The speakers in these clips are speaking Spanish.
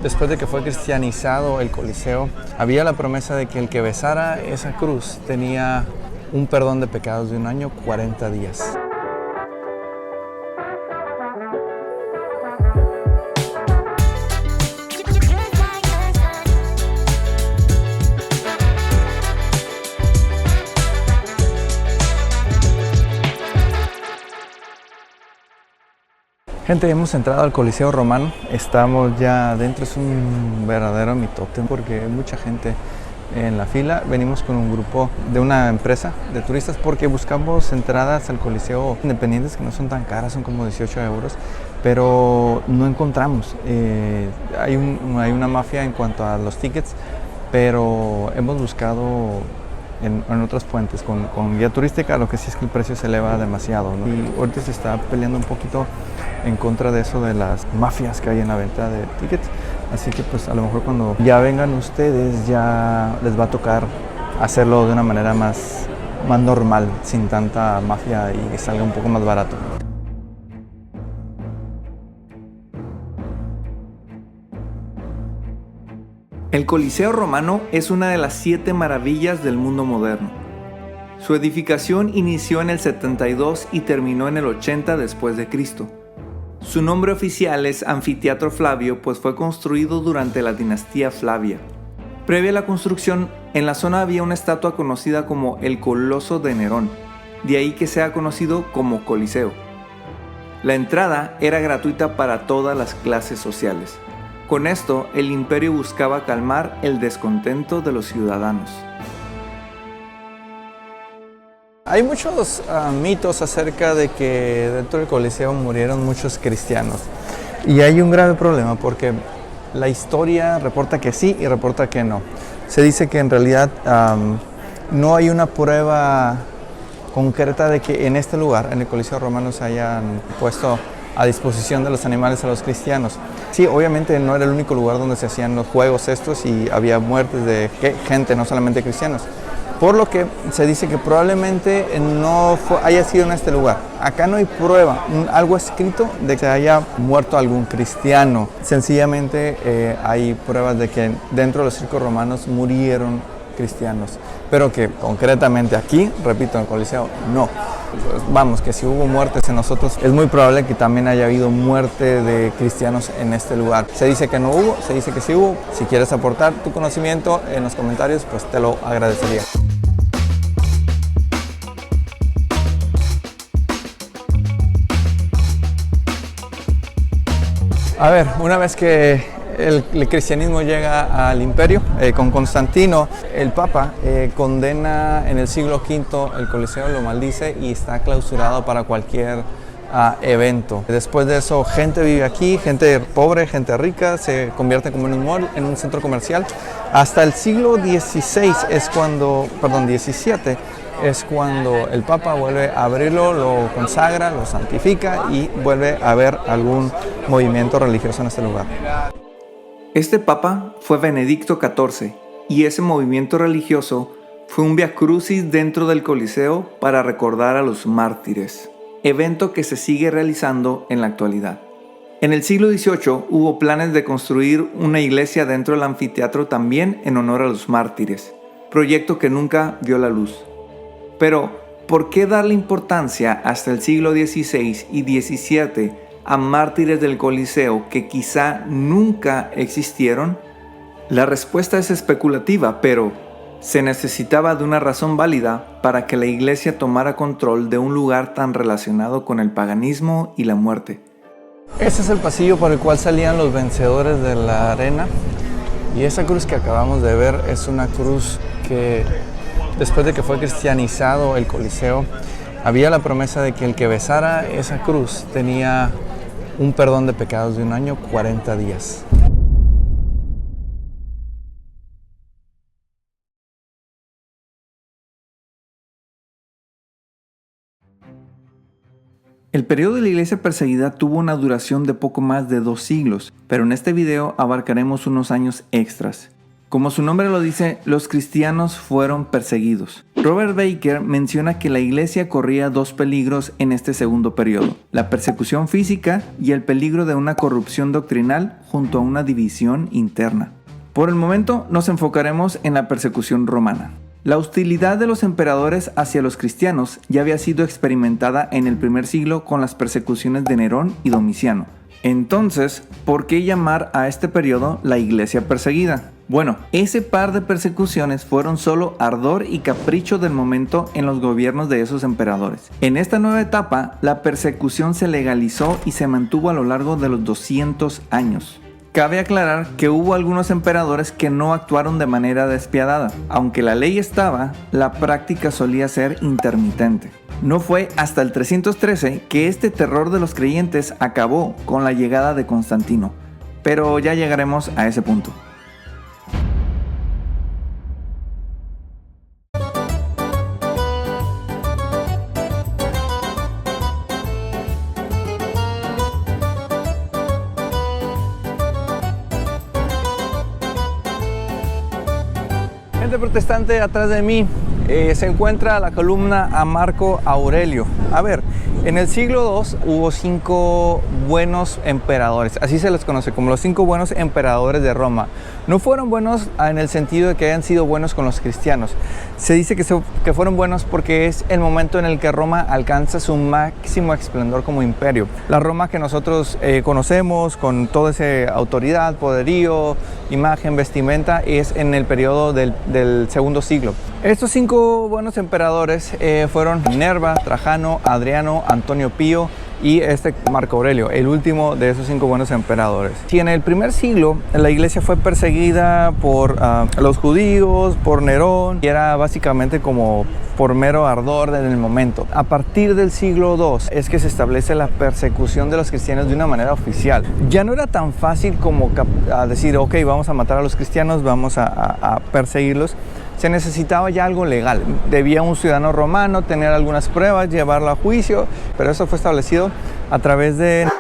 Después de que fue cristianizado el Coliseo, había la promesa de que el que besara esa cruz tenía un perdón de pecados de 1 año, 40 días. Gente, hemos entrado al Coliseo Romano, estamos ya adentro, es un verdadero mitote porque hay mucha gente en la fila. Venimos con un grupo de una empresa de turistas porque buscamos entradas al Coliseo independientes que no son tan caras, son como 18 euros, pero no encontramos. Hay una mafia en cuanto a los tickets, pero hemos buscado en otras fuentes con guía turística, lo que sí es que el precio se eleva demasiado, ¿no? Y ahorita se está peleando un poquito en contra de eso de las mafias que hay en la venta de tickets, así que pues a lo mejor cuando ya vengan ustedes ya les va a tocar hacerlo de una manera más normal, sin tanta mafia, y que salga un poco más barato. El Coliseo Romano es una de las 7 maravillas del mundo moderno. Su edificación inició en el 72 y terminó en el 80 después de Cristo. Su nombre oficial es Anfiteatro Flavio, pues fue construido durante la dinastía Flavia. Previa a la construcción, en la zona había una estatua conocida como el Coloso de Nerón, de ahí que sea conocido como Coliseo. La entrada era gratuita para todas las clases sociales. Con esto, el imperio buscaba calmar el descontento de los ciudadanos. Hay muchos mitos acerca de que dentro del Coliseo murieron muchos cristianos. Y hay un grave problema porque la historia reporta que sí y reporta que no. Se dice que en realidad no hay una prueba concreta de que en este lugar, en el Coliseo Romano, se hayan puesto a disposición de los animales a los cristianos. Sí, obviamente no era el único lugar donde se hacían los juegos estos y había muertes de gente, no solamente cristianos. Por lo que se dice que probablemente haya sido en este lugar. Acá no hay prueba, algo escrito de que haya muerto algún cristiano. Sencillamente hay pruebas de que dentro de los circos romanos murieron cristianos. Pero que concretamente aquí, repito, en el Coliseo, no. Vamos, que si hubo muertes en nosotros, es muy probable que también haya habido muerte de cristianos en este lugar. Se dice que no hubo, se dice que sí hubo. Si quieres aportar tu conocimiento en los comentarios, pues te lo agradecería. A ver, una vez que el cristianismo llega al imperio, con Constantino, el Papa condena en el siglo V el Coliseo, lo maldice y está clausurado para cualquier evento. Después de eso, gente vive aquí, gente pobre, gente rica, se convierte como en un mall, en un centro comercial. Hasta el siglo XVII XVII es cuando el Papa vuelve a abrirlo, lo consagra, lo santifica y vuelve a haber algún movimiento religioso en este lugar. Este papa fue Benedicto XIV y ese movimiento religioso fue un vía crucis dentro del Coliseo para recordar a los mártires, evento que se sigue realizando en la actualidad. En el siglo XVIII hubo planes de construir una iglesia dentro del anfiteatro también en honor a los mártires, proyecto que nunca vio la luz. Pero, ¿por qué darle importancia hasta el siglo XVI y XVII a mártires del Coliseo que quizá nunca existieron? La respuesta es especulativa, pero se necesitaba de una razón válida para que la iglesia tomara control de un lugar tan relacionado con el paganismo y la muerte. Este es el pasillo por el cual salían los vencedores de la arena, y esa cruz que acabamos de ver es una cruz que después de que fue cristianizado el Coliseo, había la promesa de que el que besara esa cruz tenía un perdón de pecados de 1 año, 40 días. El periodo de la iglesia perseguida tuvo una duración de poco más de 2 siglos, pero en este video abarcaremos unos años extras. Como su nombre lo dice, los cristianos fueron perseguidos. Robert Baker menciona que la iglesia corría dos peligros en este segundo periodo: la persecución física y el peligro de una corrupción doctrinal junto a una división interna. Por el momento nos enfocaremos en la persecución romana. La hostilidad de los emperadores hacia los cristianos ya había sido experimentada en el primer siglo con las persecuciones de Nerón y Domiciano. Entonces, ¿por qué llamar a este periodo la iglesia perseguida? Bueno, ese par de persecuciones fueron solo ardor y capricho del momento en los gobiernos de esos emperadores. En esta nueva etapa, la persecución se legalizó y se mantuvo a lo largo de los 200 años. Cabe aclarar que hubo algunos emperadores que no actuaron de manera despiadada. Aunque la ley estaba, la práctica solía ser intermitente. No fue hasta el 313 que este terror de los creyentes acabó con la llegada de Constantino. Pero ya llegaremos a ese punto. Gente protestante, atrás de mí se encuentra la columna a Marco Aurelio. A ver, en el siglo II hubo 5 buenos emperadores, así se les conoce como los 5 buenos emperadores de Roma. No fueron buenos en el sentido de que hayan sido buenos con los cristianos. Se dice que fueron buenos porque es el momento en el que Roma alcanza su máximo esplendor como imperio. La Roma que nosotros conocemos con toda esa autoridad, poderío, imagen, vestimenta, es en el periodo del segundo siglo. Estos 5 buenos emperadores fueron Nerva, Trajano, Adriano, Antonio Pío y Marco Aurelio, el último de esos 5 buenos emperadores. Si en el primer siglo la iglesia fue perseguida por los judíos, por Nerón, y era básicamente como por mero ardor en el momento. A partir del siglo II es que se establece la persecución de los cristianos de una manera oficial. Ya no era tan fácil como decir, ok, vamos a matar a los cristianos, vamos a perseguirlos. Se necesitaba ya algo legal. Debía un ciudadano romano tener algunas pruebas, llevarlo a juicio, pero eso fue establecido a través del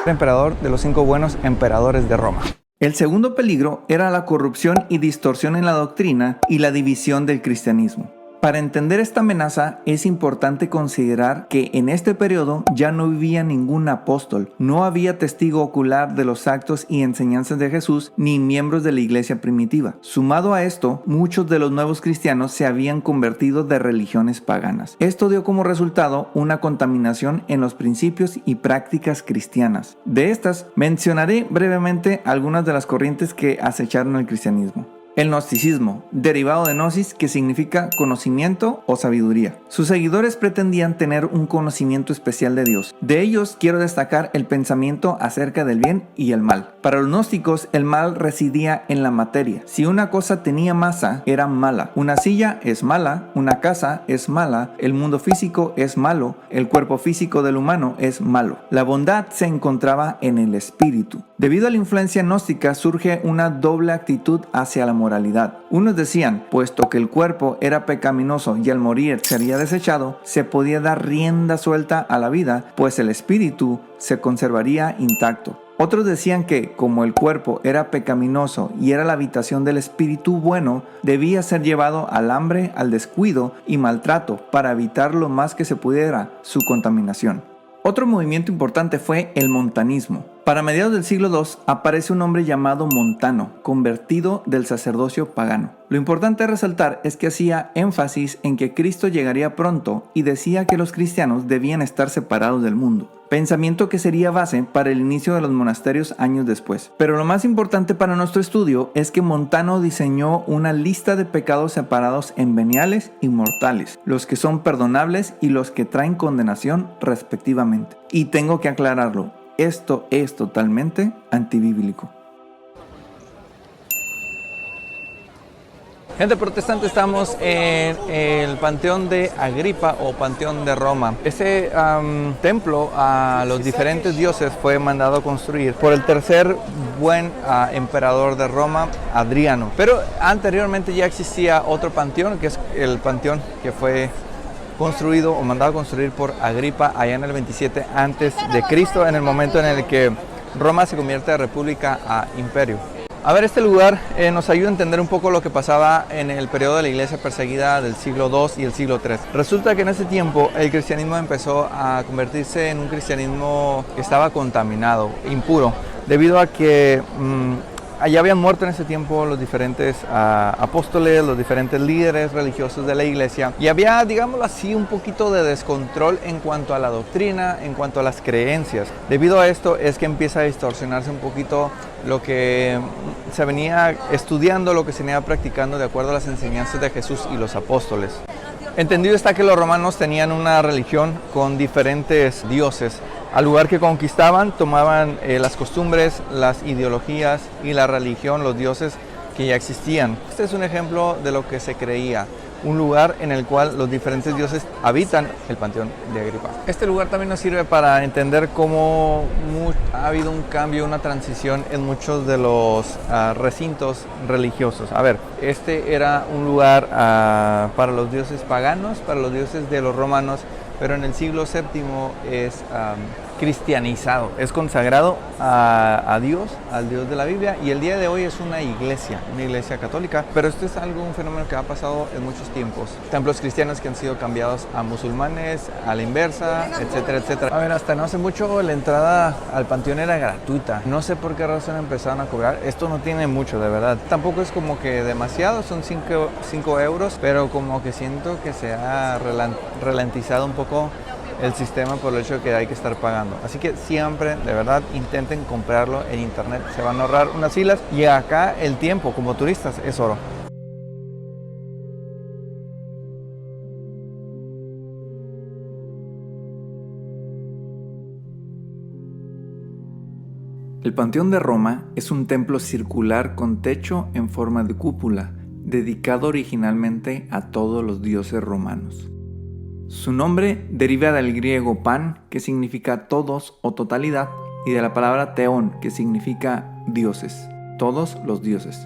emperador de los 5 buenos emperadores de Roma. El segundo peligro era la corrupción y distorsión en la doctrina y la división del cristianismo. Para entender esta amenaza es importante considerar que en este periodo ya no vivía ningún apóstol, no había testigo ocular de los actos y enseñanzas de Jesús ni miembros de la iglesia primitiva. Sumado a esto, muchos de los nuevos cristianos se habían convertido de religiones paganas. Esto dio como resultado una contaminación en los principios y prácticas cristianas. De estas, mencionaré brevemente algunas de las corrientes que acecharon el cristianismo. El gnosticismo, derivado de gnosis, que significa conocimiento o sabiduría. Sus seguidores pretendían tener un conocimiento especial de Dios. De ellos quiero destacar el pensamiento acerca del bien y el mal. Para los gnósticos, el mal residía en la materia. Si una cosa tenía masa, era mala. Una silla es mala, una casa es mala, el mundo físico es malo, el cuerpo físico del humano es malo. La bondad se encontraba en el espíritu. Debido a la influencia gnóstica surge una doble actitud hacia la moralidad. Unos decían, puesto que el cuerpo era pecaminoso y al morir sería desechado, se podía dar rienda suelta a la vida, pues el espíritu se conservaría intacto. Otros decían que, como el cuerpo era pecaminoso y era la habitación del espíritu bueno, debía ser llevado al hambre, al descuido y maltrato para evitar lo más que se pudiera su contaminación. Otro movimiento importante fue el montanismo. Para mediados del siglo II aparece un hombre llamado Montano, convertido del sacerdocio pagano. Lo importante a resaltar es que hacía énfasis en que Cristo llegaría pronto y decía que los cristianos debían estar separados del mundo. Pensamiento que sería base para el inicio de los monasterios años después. Pero lo más importante para nuestro estudio es que Montano diseñó una lista de pecados separados en veniales y mortales, los que son perdonables y los que traen condenación respectivamente. Y tengo que aclararlo, esto es totalmente antibíblico. Gente protestante, estamos en el Panteón de Agripa o Panteón de Roma. Este templo a los diferentes dioses fue mandado a construir por el tercer buen emperador de Roma, Adriano. Pero anteriormente ya existía otro panteón, que es el panteón que fue construido o mandado a construir por Agripa allá en el 27 a.C., en el momento en el que Roma se convierte de república a imperio. A ver, este lugar nos ayuda a entender un poco lo que pasaba en el periodo de la iglesia perseguida del siglo II y el siglo III. Resulta que en ese tiempo el cristianismo empezó a convertirse en un cristianismo que estaba contaminado, impuro, debido a que allá habían muerto en ese tiempo los diferentes apóstoles, los diferentes líderes religiosos de la iglesia, y había, digámoslo así, un poquito de descontrol en cuanto a la doctrina, en cuanto a las creencias. Debido a esto es que empieza a distorsionarse un poquito lo que se venía estudiando, lo que se venía practicando de acuerdo a las enseñanzas de Jesús y los apóstoles. Entendido está que los romanos tenían una religión con diferentes dioses. Al lugar que conquistaban, tomaban las costumbres, las ideologías y la religión, los dioses que ya existían. Este es un ejemplo de lo que se creía, un lugar en el cual los diferentes dioses habitan, el Panteón de Agripa. Este lugar también nos sirve para entender cómo ha habido un cambio, una transición en muchos de los recintos religiosos. A ver, este era un lugar para los dioses paganos, para los dioses de los romanos, pero en el siglo VII es cristianizado, es consagrado a Dios, al Dios de la Biblia, y el día de hoy es una iglesia católica, pero esto es un fenómeno que ha pasado en muchos tiempos. Templos cristianos que han sido cambiados a musulmanes, a la inversa, etcétera, etcétera. A ver, hasta no hace mucho la entrada al panteón era gratuita. No sé por qué razón empezaron a cobrar. Esto no tiene mucho, de verdad. Tampoco es como que demasiado, son 5 euros, pero como que siento que se ha ralentizado un poco el sistema por el hecho de que hay que estar pagando. Así que siempre, de verdad, intenten comprarlo en internet. Se van a ahorrar unas filas y acá el tiempo como turistas es oro. El Panteón de Roma es un templo circular con techo en forma de cúpula, dedicado originalmente a todos los dioses romanos. Su nombre deriva del griego pan, que significa todos o totalidad, y de la palabra theon, que significa dioses, todos los dioses.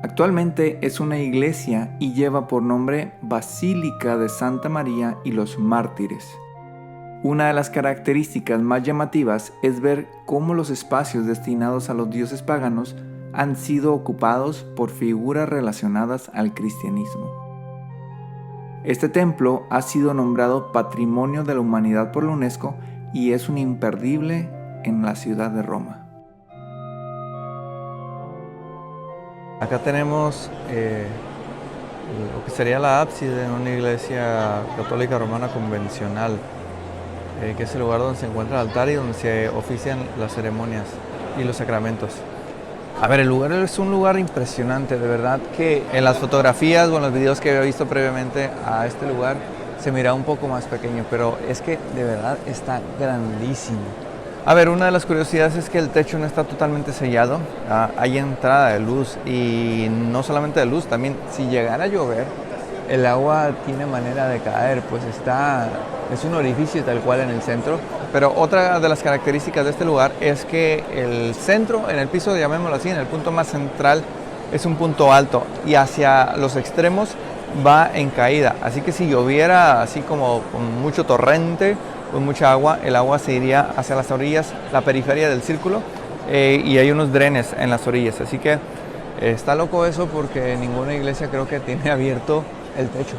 Actualmente es una iglesia y lleva por nombre Basílica de Santa María y los Mártires. Una de las características más llamativas es ver cómo los espacios destinados a los dioses paganos han sido ocupados por figuras relacionadas al cristianismo. Este templo ha sido nombrado Patrimonio de la Humanidad por la UNESCO y es un imperdible en la ciudad de Roma. Acá tenemos lo que sería la ábside de una iglesia católica romana convencional, que es el lugar donde se encuentra el altar y donde se ofician las ceremonias y los sacramentos. A ver, el lugar es un lugar impresionante, de verdad que en las fotografías o en los videos que había visto previamente a este lugar se mira un poco más pequeño, pero es que de verdad está grandísimo. A ver, una de las curiosidades es que el techo no está totalmente sellado, hay entrada de luz y no solamente de luz, también si llegara a llover, el agua tiene manera de caer, pues es un orificio tal cual en el centro. Pero otra de las características de este lugar es que el centro, en el piso, llamémoslo así, en el punto más central, es un punto alto y hacia los extremos va en caída. Así que si lloviera así como con mucho torrente, con mucha agua, el agua se iría hacia las orillas, la periferia del círculo, y hay unos drenes en las orillas. Así que está loco eso porque ninguna iglesia creo que tiene abierto el techo.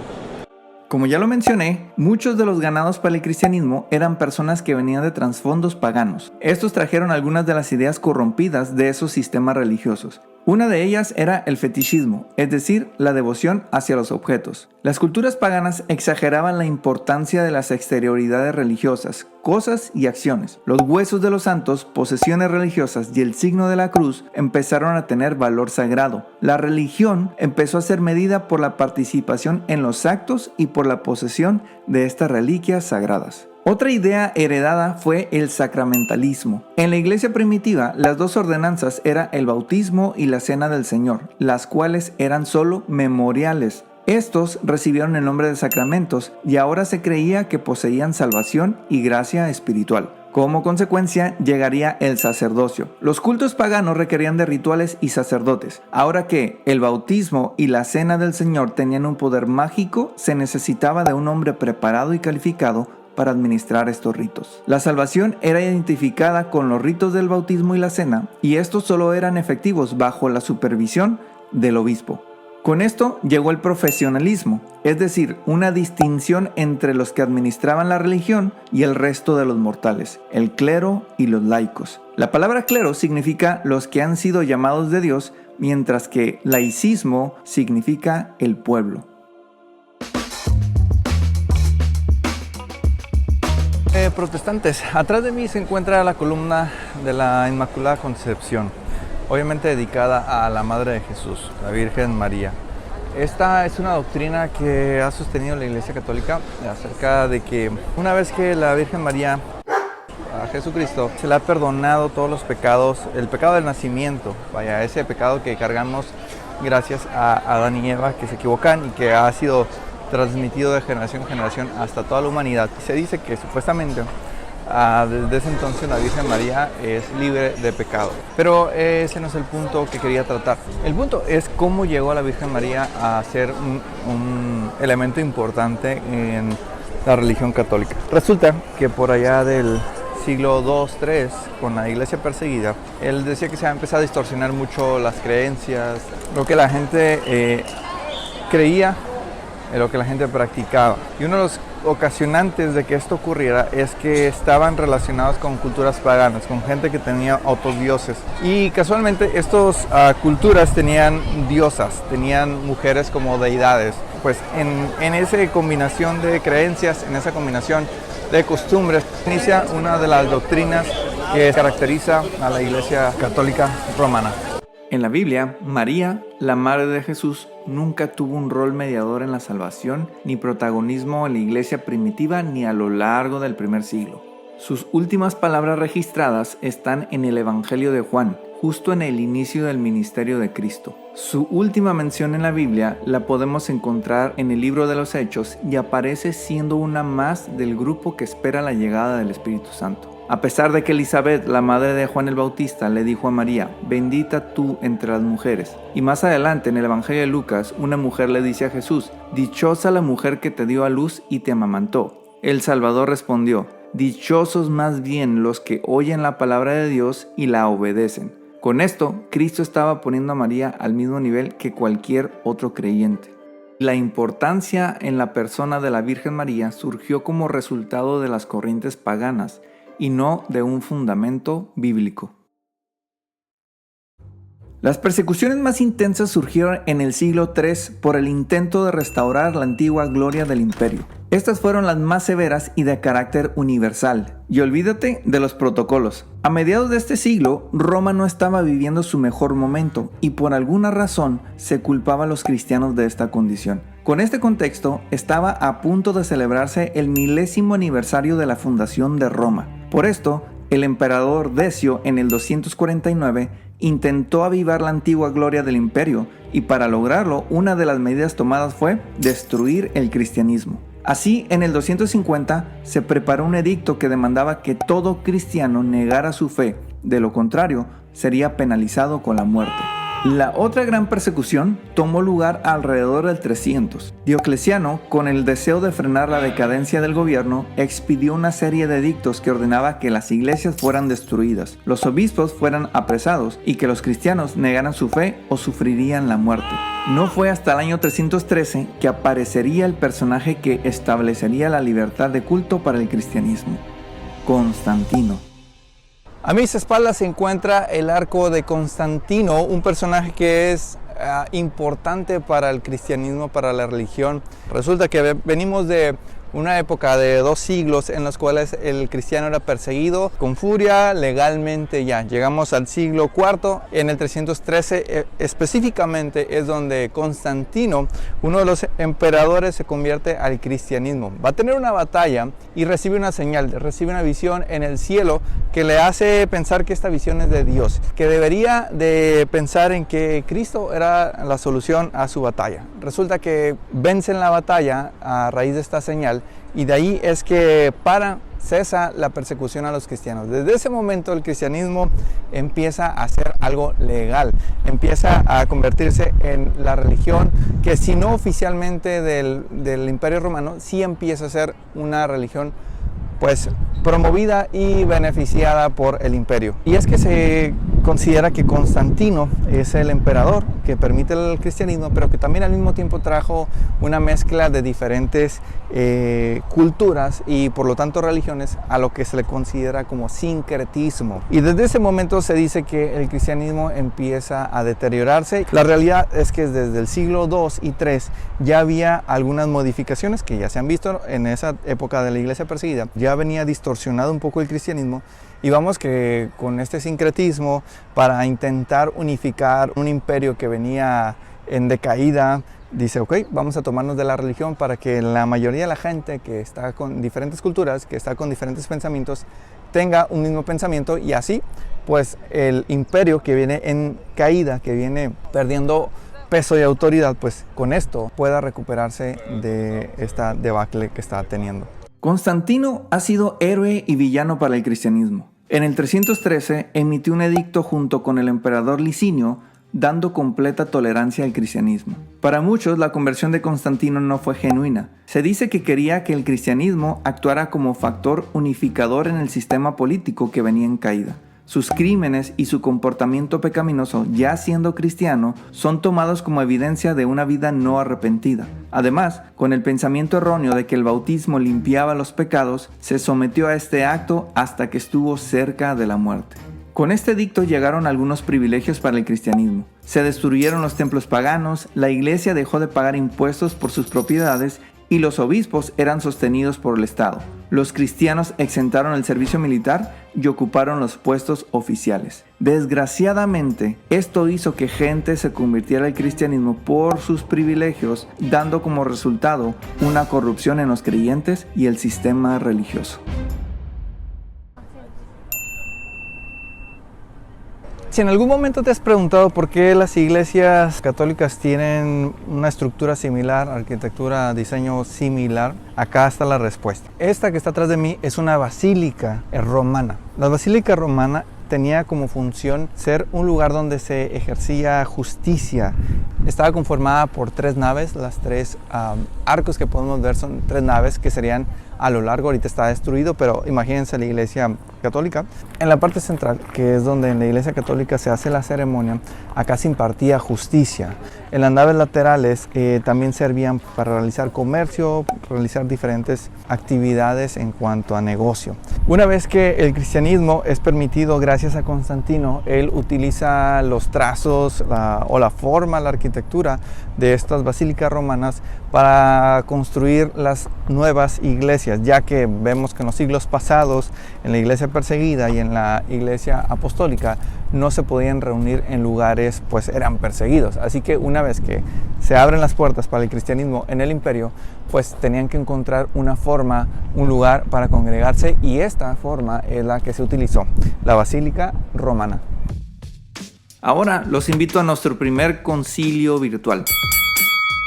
Como ya lo mencioné, muchos de los ganados para el cristianismo eran personas que venían de trasfondos paganos. Estos trajeron algunas de las ideas corrompidas de esos sistemas religiosos. Una de ellas era el fetichismo, es decir, la devoción hacia los objetos. Las culturas paganas exageraban la importancia de las exterioridades religiosas, cosas y acciones. Los huesos de los santos, posesiones religiosas y el signo de la cruz empezaron a tener valor sagrado. La religión empezó a ser medida por la participación en los actos y por la posesión de estas reliquias sagradas. Otra idea heredada fue el sacramentalismo. En la iglesia primitiva, las dos ordenanzas eran el bautismo y la cena del Señor, las cuales eran solo memoriales. Estos recibieron el nombre de sacramentos y ahora se creía que poseían salvación y gracia espiritual. Como consecuencia, llegaría el sacerdocio. Los cultos paganos requerían de rituales y sacerdotes. Ahora que el bautismo y la cena del Señor tenían un poder mágico, se necesitaba de un hombre preparado y calificado para administrar estos ritos. La salvación era identificada con los ritos del bautismo y la cena, y estos solo eran efectivos bajo la supervisión del obispo. Con esto llegó el profesionalismo, es decir, una distinción entre los que administraban la religión y el resto de los mortales, el clero y los laicos. La palabra clero significa los que han sido llamados de Dios, mientras que laicismo significa el pueblo. Protestantes, atrás de mí se encuentra la columna de la Inmaculada Concepción, obviamente dedicada a la Madre de Jesús, la Virgen María. Esta es una doctrina que ha sostenido la Iglesia Católica acerca de que una vez que la Virgen María, a Jesucristo, se le ha perdonado todos los pecados, el pecado del nacimiento, vaya, ese pecado que cargamos gracias a Adán y Eva, que se equivocan y que ha sido transmitido de generación en generación hasta toda la humanidad. Se dice que supuestamente desde ese entonces la Virgen María es libre de pecado. Pero ese no es el punto que quería tratar. El punto es cómo llegó la Virgen María a ser un elemento importante en la religión católica. Resulta que por allá del siglo II-III, con la iglesia perseguida, él decía que se ha empezado a distorsionar mucho las creencias, lo que la gente creía, lo que la gente practicaba. Y uno de los ocasionantes de que esto ocurriera es que estaban relacionados con culturas paganas, con gente que tenía autodioses. Y casualmente estas culturas tenían diosas, tenían mujeres como deidades. Pues en esa combinación de creencias, en esa combinación de costumbres, inicia una de las doctrinas que caracteriza a la Iglesia Católica Romana. En la Biblia, María, la Madre de Jesús, nunca tuvo un rol mediador en la salvación, ni protagonismo en la iglesia primitiva ni a lo largo del primer siglo. Sus últimas palabras registradas están en el Evangelio de Juan, justo en el inicio del ministerio de Cristo. Su última mención en la Biblia la podemos encontrar en el libro de los Hechos y aparece siendo una más del grupo que espera la llegada del Espíritu Santo. A pesar de que Elizabeth, la madre de Juan el Bautista, le dijo a María, bendita tú entre las mujeres. Y más adelante en el Evangelio de Lucas, una mujer le dice a Jesús, dichosa la mujer que te dio a luz y te amamantó. El Salvador respondió, dichosos más bien los que oyen la palabra de Dios y la obedecen. Con esto, Cristo estaba poniendo a María al mismo nivel que cualquier otro creyente. La importancia en la persona de la Virgen María surgió como resultado de las corrientes paganas, y no de un fundamento bíblico. Las persecuciones más intensas surgieron en el siglo III por el intento de restaurar la antigua gloria del imperio. Estas fueron las más severas y de carácter universal. Y olvídate de los protocolos. A mediados de este siglo, Roma no estaba viviendo su mejor momento y por alguna razón se culpaba a los cristianos de esta condición. Con este contexto, estaba a punto de celebrarse el 1000º aniversario de la fundación de Roma. Por esto, el emperador Decio en el 249 intentó avivar la antigua gloria del imperio y para lograrlo una de las medidas tomadas fue destruir el cristianismo. Así, en el 250 se preparó un edicto que demandaba que todo cristiano negara su fe, de lo contrario sería penalizado con la muerte. La otra gran persecución tomó lugar alrededor del 300. Diocleciano, con el deseo de frenar la decadencia del gobierno, expidió una serie de edictos que ordenaba que las iglesias fueran destruidas, los obispos fueran apresados y que los cristianos negaran su fe o sufrirían la muerte. No fue hasta el año 313 que aparecería el personaje que establecería la libertad de culto para el cristianismo: Constantino. A mis espaldas se encuentra el arco de Constantino, un personaje que es importante para el cristianismo, para la religión. Resulta que venimos de una época de 2 siglos en los cuales el cristiano era perseguido con furia legalmente ya. Llegamos al siglo IV, en el 313 específicamente es donde Constantino, uno de los emperadores, se convierte al cristianismo. Va a tener una batalla y recibe una señal, recibe una visión en el cielo que le hace pensar que esta visión es de Dios, que debería de pensar en que Cristo era la solución a su batalla. Resulta que vencen la batalla a raíz de esta señal y de ahí es que cesa la persecución a los cristianos. Desde ese momento el cristianismo empieza a ser algo legal, empieza a convertirse en la religión que, si no oficialmente del Imperio Romano, sí empieza a ser una religión pues promovida y beneficiada por el imperio. Y es que se considera que Constantino es el emperador que permite el cristianismo, pero que también al mismo tiempo trajo una mezcla de diferentes culturas y por lo tanto religiones a lo que se le considera como sincretismo. Y desde ese momento se dice que el cristianismo empieza a deteriorarse. La realidad es que desde el siglo II y III ya había algunas modificaciones que ya se han visto en esa época de la iglesia perseguida. Ya venía distorsionado un poco el cristianismo y vamos que con este sincretismo para intentar unificar un imperio que venía en decaída, dice, ok, vamos a tomarnos de la religión para que la mayoría de la gente que está con diferentes culturas, que está con diferentes pensamientos, tenga un mismo pensamiento y así, pues el imperio que viene en caída, que viene perdiendo peso y autoridad, pues con esto pueda recuperarse de esta debacle que está teniendo. Constantino ha sido héroe y villano para el cristianismo. En el 313 emitió un edicto junto con el emperador Licinio, dando completa tolerancia al cristianismo. Para muchos, la conversión de Constantino no fue genuina. Se dice que quería que el cristianismo actuara como factor unificador en el sistema político que venía en caída. Sus crímenes y su comportamiento pecaminoso, ya siendo cristiano, son tomados como evidencia de una vida no arrepentida. Además, con el pensamiento erróneo de que el bautismo limpiaba los pecados, se sometió a este acto hasta que estuvo cerca de la muerte. Con este edicto llegaron algunos privilegios para el cristianismo. Se destruyeron los templos paganos, la iglesia dejó de pagar impuestos por sus propiedades y los obispos eran sostenidos por el Estado. Los cristianos exentaron el servicio militar y ocuparon los puestos oficiales. Desgraciadamente, esto hizo que gente se convirtiera al cristianismo por sus privilegios, dando como resultado una corrupción en los creyentes y el sistema religioso. Si en algún momento te has preguntado por qué las iglesias católicas tienen una estructura similar, arquitectura, diseño similar, acá está la respuesta. Esta que está atrás de mí es una basílica romana. La basílica romana tenía como función ser un lugar donde se ejercía justicia. Estaba conformada por 3 naves, las 3 arcos que podemos ver son 3 naves que serían a lo largo, ahorita está destruido, pero imagínense la iglesia católica. En la parte central, que es donde en la iglesia católica se hace la ceremonia, acá se impartía justicia. En las naves laterales también servían para realizar comercio, realizar diferentes actividades en cuanto a negocio. Una vez que el cristianismo es permitido gracias a Constantino, él utiliza los trazos o la forma, la arquitectura de estas basílicas romanas para construir las nuevas iglesias, ya que vemos que en los siglos pasados, en la iglesia perseguida y en la iglesia apostólica, no se podían reunir en lugares, pues eran perseguidos. Así que una vez que se abren las puertas para el cristianismo en el imperio, pues tenían que encontrar una forma, un lugar para congregarse, y esta forma es la que se utilizó, la basílica romana. Ahora los invito a nuestro primer concilio virtual.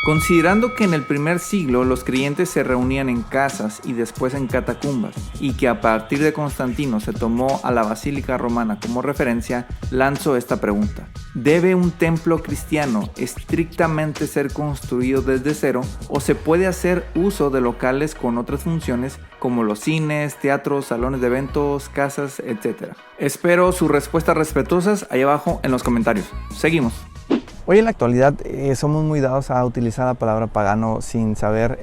Considerando que en el primer siglo los creyentes se reunían en casas y después en catacumbas, y que a partir de Constantino se tomó a la Basílica Romana como referencia, lanzo esta pregunta. ¿Debe un templo cristiano estrictamente ser construido desde cero o se puede hacer uso de locales con otras funciones como los cines, teatros, salones de eventos, casas, etc.? Espero sus respuestas respetuosas ahí abajo en los comentarios. Seguimos. Hoy en la actualidad somos muy dados a utilizar la palabra pagano sin saber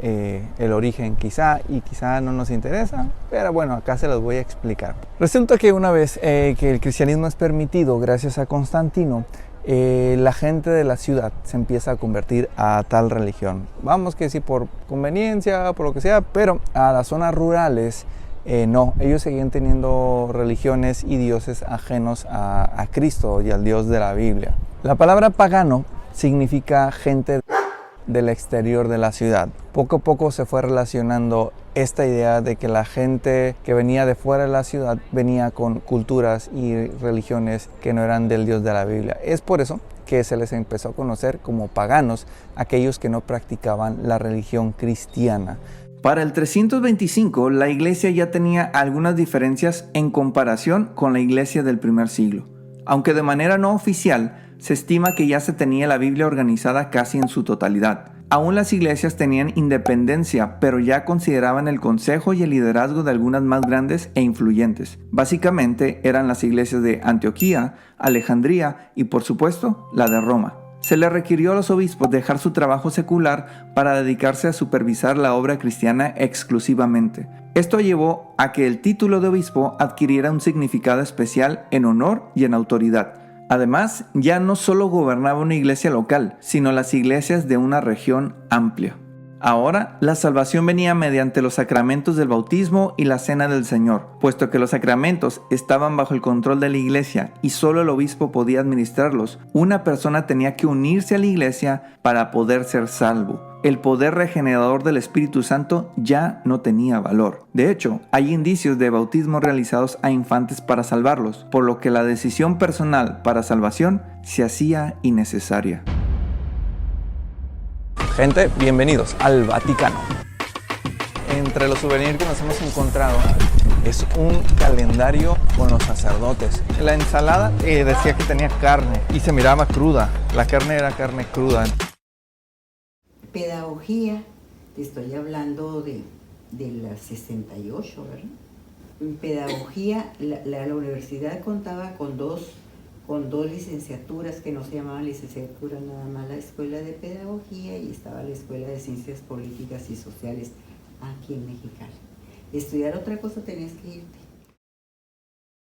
el origen, quizá no nos interesa, pero bueno, acá se los voy a explicar. Resulta que una vez que el cristianismo es permitido gracias a Constantino, la gente de la ciudad se empieza a convertir a tal religión. Vamos que sí por conveniencia, por lo que sea, pero a las zonas rurales no, ellos seguían teniendo religiones y dioses ajenos a Cristo y al Dios de la Biblia. La palabra pagano significa gente del exterior de la ciudad. Poco a poco se fue relacionando esta idea de que la gente que venía de fuera de la ciudad venía con culturas y religiones que no eran del Dios de la Biblia. Es por eso que se les empezó a conocer como paganos, aquellos que no practicaban la religión cristiana. Para el 325, la iglesia ya tenía algunas diferencias en comparación con la iglesia del primer siglo. Aunque de manera no oficial, se estima que ya se tenía la Biblia organizada casi en su totalidad. Aún las iglesias tenían independencia, pero ya consideraban el consejo y el liderazgo de algunas más grandes e influyentes. Básicamente eran las iglesias de Antioquía, Alejandría y por supuesto la de Roma. Se le requirió a los obispos dejar su trabajo secular para dedicarse a supervisar la obra cristiana exclusivamente. Esto llevó a que el título de obispo adquiriera un significado especial en honor y en autoridad. Además, ya no solo gobernaba una iglesia local, sino las iglesias de una región amplia. Ahora, la salvación venía mediante los sacramentos del bautismo y la cena del Señor, puesto que los sacramentos estaban bajo el control de la iglesia y solo el obispo podía administrarlos. Una persona tenía que unirse a la iglesia para poder ser salvo. El poder regenerador del Espíritu Santo ya no tenía valor. De hecho, hay indicios de bautismo realizados a infantes para salvarlos, por lo que la decisión personal para salvación se hacía innecesaria. Gente, bienvenidos al Vaticano. Entre los souvenirs que nos hemos encontrado es un calendario con los sacerdotes. La ensalada decía que tenía carne y se miraba cruda. La carne era carne cruda. Pedagogía, te estoy hablando de la 68, ¿verdad? En pedagogía, la universidad contaba con dos licenciaturas que no se llamaban licenciaturas nada más, la Escuela de Pedagogía y estaba la Escuela de Ciencias Políticas y Sociales aquí en Mexicali. Estudiar otra cosa tenías que irte.